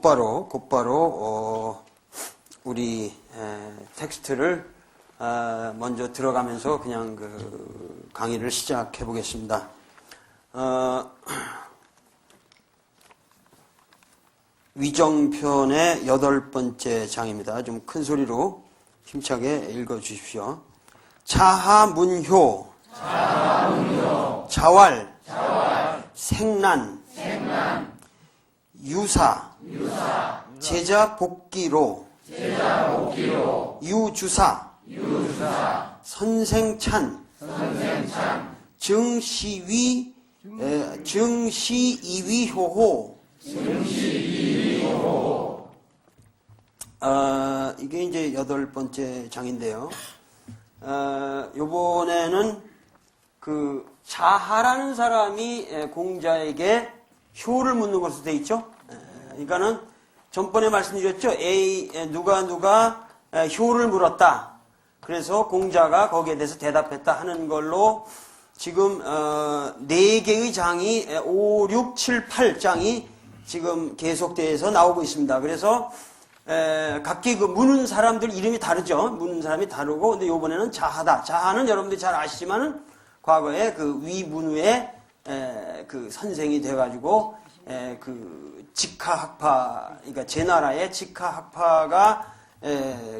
곧바로 우리 텍스트를 먼저 들어가면서 그냥 그 강의를 시작해 보겠습니다. 위정편의 8번째 장입니다. 좀 큰 소리로 힘차게 읽어 주십시오. 자하문효, 자왈, 생난, 유사, 제자복기로, 유주사, 선생찬, 증시이위효호. 이게 이제 8번째 장인데요. 요번에는 그 자하라는 사람이 공자에게 효를 묻는 것으로 되어 있죠. 그러니까는 전번에 말씀드렸죠. 누가 효를 물었다. 그래서 공자가 거기에 대해서 대답했다 하는 걸로 지금 4개의 장이 5, 6, 7, 8장이 지금 계속돼서 나오고 있습니다. 그래서 각기 그 묻는 사람들 이름이 다르죠. 묻는 사람이 다르고, 근데 요번에는 자하다. 자하는 여러분들이 잘 아시지만은 과거에 그 위문우의 그 선생이 돼가지고 그 직하학파, 그러니까 제 나라의 직하학파가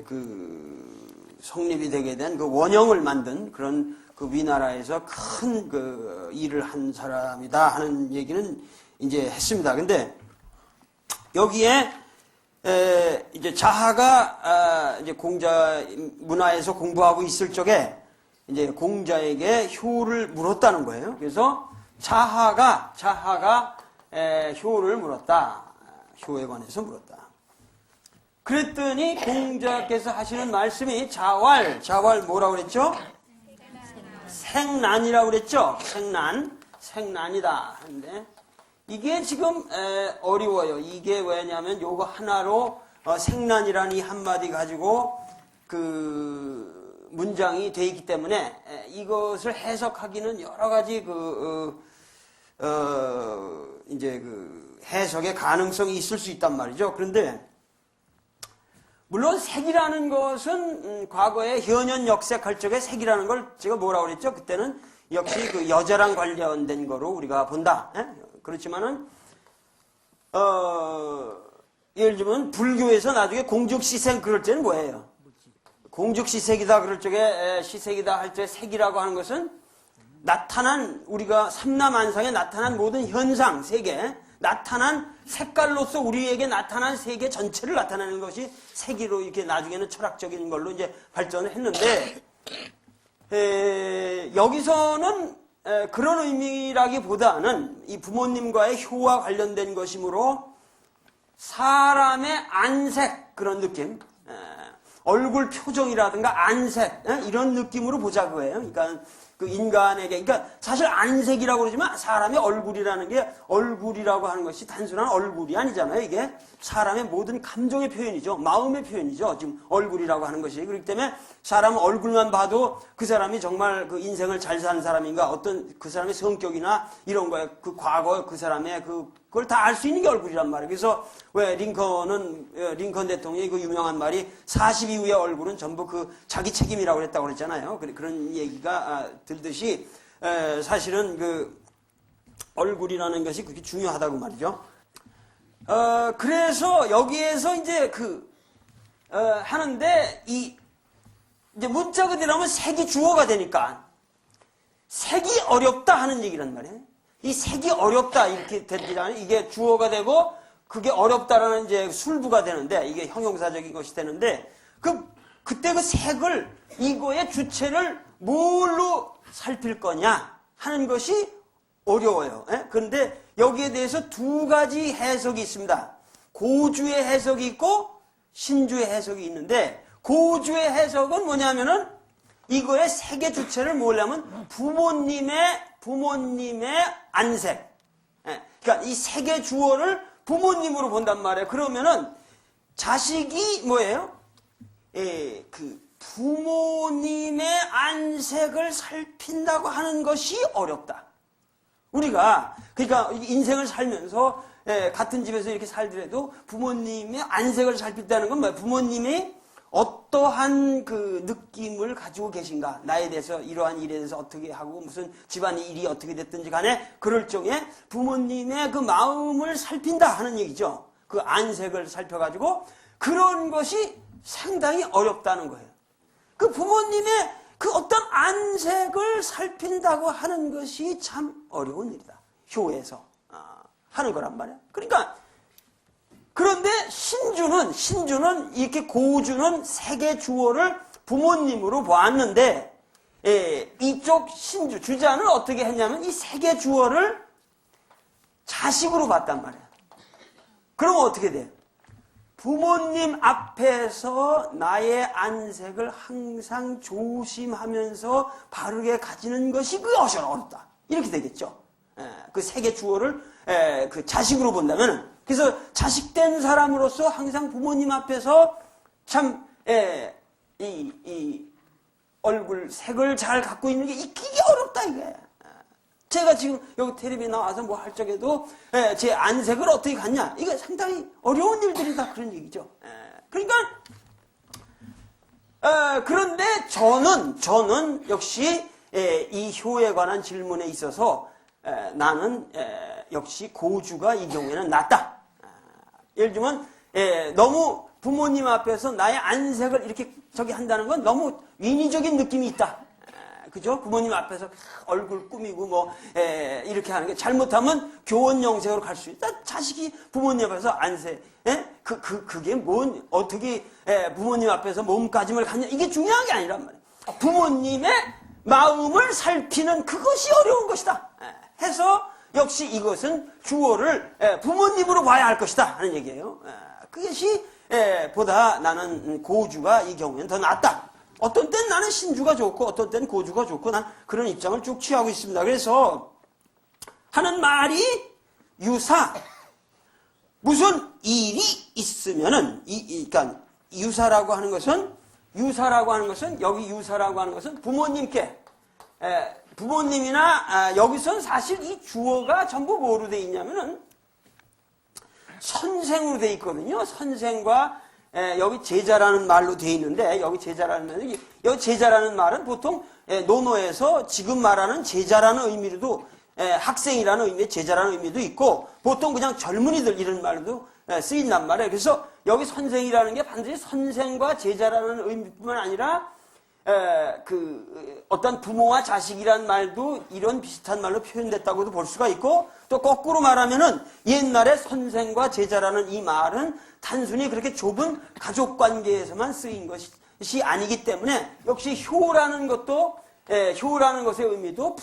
그 성립이 되게 된 그 원형을 만든 그런 그 위나라에서 큰 그 일을 한 사람이다 하는 얘기는 이제 했습니다. 근데 여기에 이제 자하가 이제 공자 문화에서 공부하고 있을 적에 이제 공자에게 효를 물었다는 거예요. 그래서 자하가 효를 물었다. 효에 관해서 물었다. 그랬더니 공자께서 하시는 말씀이 자왈 뭐라고 그랬죠? 생난이라고 그랬죠? 생난이다 하는데 이게 지금 어려워요. 이게 왜냐면 요거 하나로 생난이라는 이 한마디 가지고 그 문장이 돼 있기 때문에 이것을 해석하기는 여러 가지 이제 그 해석의 가능성이 있을 수 있단 말이죠. 그런데 물론 색이라는 것은 과거에 현현 역색할 적에 색이라는 걸 제가 뭐라고 그랬죠? 그때는 역시 그 여자랑 관련된 거로 우리가 본다. 그렇지만은 예를 들면 불교에서 나중에 공적시색 그럴 때는 뭐예요? 공적시색이다 그럴 적에 시색이다 할 때 색이라고 하는 것은 나타난 우리가 삼라만상에 나타난 모든 현상 세계 나타난 색깔로서 우리에게 나타난 세계 전체를 나타내는 것이 색이로 이렇게 나중에는 철학적인 걸로 이제 발전을 했는데 여기서는 그런 의미라기보다는 이 부모님과의 효와 관련된 것이므로 사람의 안색 그런 느낌 얼굴 표정이라든가 안색 이런 느낌으로 보자 그거예요. 그러니까 그 인간에게 그러니까 사실 안색이라고 그러지만 사람의 얼굴이라는 게 얼굴이라고 하는 것이 단순한 얼굴이 아니잖아요. 이게 사람의 모든 감정의 표현이죠. 마음의 표현이죠. 지금 얼굴이라고 하는 것이. 그렇기 때문에 사람 얼굴만 봐도 그 사람이 정말 그 인생을 잘 사는 사람인가 어떤 그 사람의 성격이나 이런 거에 그 과거 그 사람의 그걸 다 알 수 있는 게 얼굴이란 말이에요. 그래서 왜 링컨 대통령이 그 유명한 말이 40 이후의 얼굴은 전부 그 자기 책임이라고 그랬다고 그랬잖아요. 그런 얘기가 들듯이 사실은 그 얼굴이라는 것이 그렇게 중요하다고 말이죠. 그래서 여기에서 이제 하는데 이제 문자 그대로 하면 색이 주어가 되니까 색이 어렵다 하는 얘기란 말이에요. 이 색이 어렵다 이렇게 되잖아요. 이게 주어가 되고 그게 어렵다라는 이제 술부가 되는데 이게 형용사적인 것이 되는데 그때 그 색을 이거의 주체를 뭘로 살필 거냐 하는 것이 어려워요. 그런데 여기에 대해서 2가지 해석이 있습니다. 고주의 해석이 있고 신주의 해석이 있는데 고주의 해석은 뭐냐면은 이거의 색의 주체를 뭐냐면 부모님의 안색. 그러니까 이 색의 주어를 부모님으로 본단 말이에요. 그러면은 자식이 뭐예요? 그 부모님의 안색을 살핀다고 하는 것이 어렵다. 우리가 그러니까 인생을 살면서 같은 집에서 이렇게 살더라도 부모님의 안색을 살핀다는 건 뭐야? 부모님이 어떠한 그 느낌을 가지고 계신가? 나에 대해서 이러한 일에 대해서 어떻게 하고 무슨 집안의 일이 어떻게 됐든지 간에 그럴 적에 부모님의 그 마음을 살핀다 하는 얘기죠. 그 안색을 살펴가지고 그런 것이 상당히 어렵다는 거예요. 그 부모님의 그 어떤 안색을 살핀다고 하는 것이 참 어려운 일이다. 효에서 하는 거란 말이야. 그러니까 그런데 신주는 이렇게 고주는 세계 주어를 부모님으로 보았는데 이쪽 신주 주자는 어떻게 했냐면 이 세계 주어를 자식으로 봤단 말이야. 그럼 어떻게 돼요? 부모님 앞에서 나의 안색을 항상 조심하면서 바르게 가지는 것이 그것이 어렵다. 이렇게 되겠죠. 그 세계 주어를 그 자식으로 본다면, 그래서 자식된 사람으로서 항상 부모님 앞에서 참 이 얼굴 색을 잘 갖고 있는 게 이게 어렵다 이게. 제가 지금 여기 텔레비에 나와서 뭐 할 적에도 제 안색을 어떻게 갖냐, 이게 상당히 어려운 일들이다 그런 얘기죠. 그러니까 그런데 저는 역시 이 효에 관한 질문에 있어서 나는 역시 고주가 이 경우에는 낫다. 예를 들면 너무 부모님 앞에서 나의 안색을 이렇게 저기 한다는 건 너무 인위적인 느낌이 있다. 그죠? 부모님 앞에서 얼굴 꾸미고 뭐 이렇게 하는 게 잘못하면 교원 영색으로 갈 수 있다. 자식이 부모님 앞에서 안색, 그게 뭔 어떻게 부모님 앞에서 몸가짐을 갖냐, 이게 중요한 게 아니란 말이에요. 부모님의 마음을 살피는 그것이 어려운 것이다. 해서 역시 이것은 주어를 부모님으로 봐야 할 것이다 하는 얘기예요. 그것이 보다 나는 고주가 이 경우에는 더 낫다. 어떤 땐 나는 신주가 좋고 어떤 땐 고주가 좋고 난 그런 입장을 쭉 취하고 있습니다. 그래서 하는 말이 유사, 무슨 일이 있으면은 그러니까 유사라고 하는 것은 여기 유사라고 하는 것은 부모님께 부모님이나 여기선 사실 이 주어가 전부 뭐로 돼 있냐면은 선생으로 돼 있거든요. 선생과 여기 제자라는 말로 돼 있는데, 여기 제자라는 말은 보통 논어에서 지금 말하는 제자라는 의미로도 학생이라는 의미의 제자라는 의미도 있고, 보통 그냥 젊은이들 이런 말도 쓰인단 말이에요. 그래서 여기 선생이라는 게 반드시 선생과 제자라는 의미뿐만 아니라 어떤 부모와 자식이란 말도 이런 비슷한 말로 표현됐다고도 볼 수가 있고, 또 거꾸로 말하면은 옛날에 선생과 제자라는 이 말은 단순히 그렇게 좁은 가족 관계에서만 쓰인 것이 아니기 때문에 역시 효라는 것의 의미도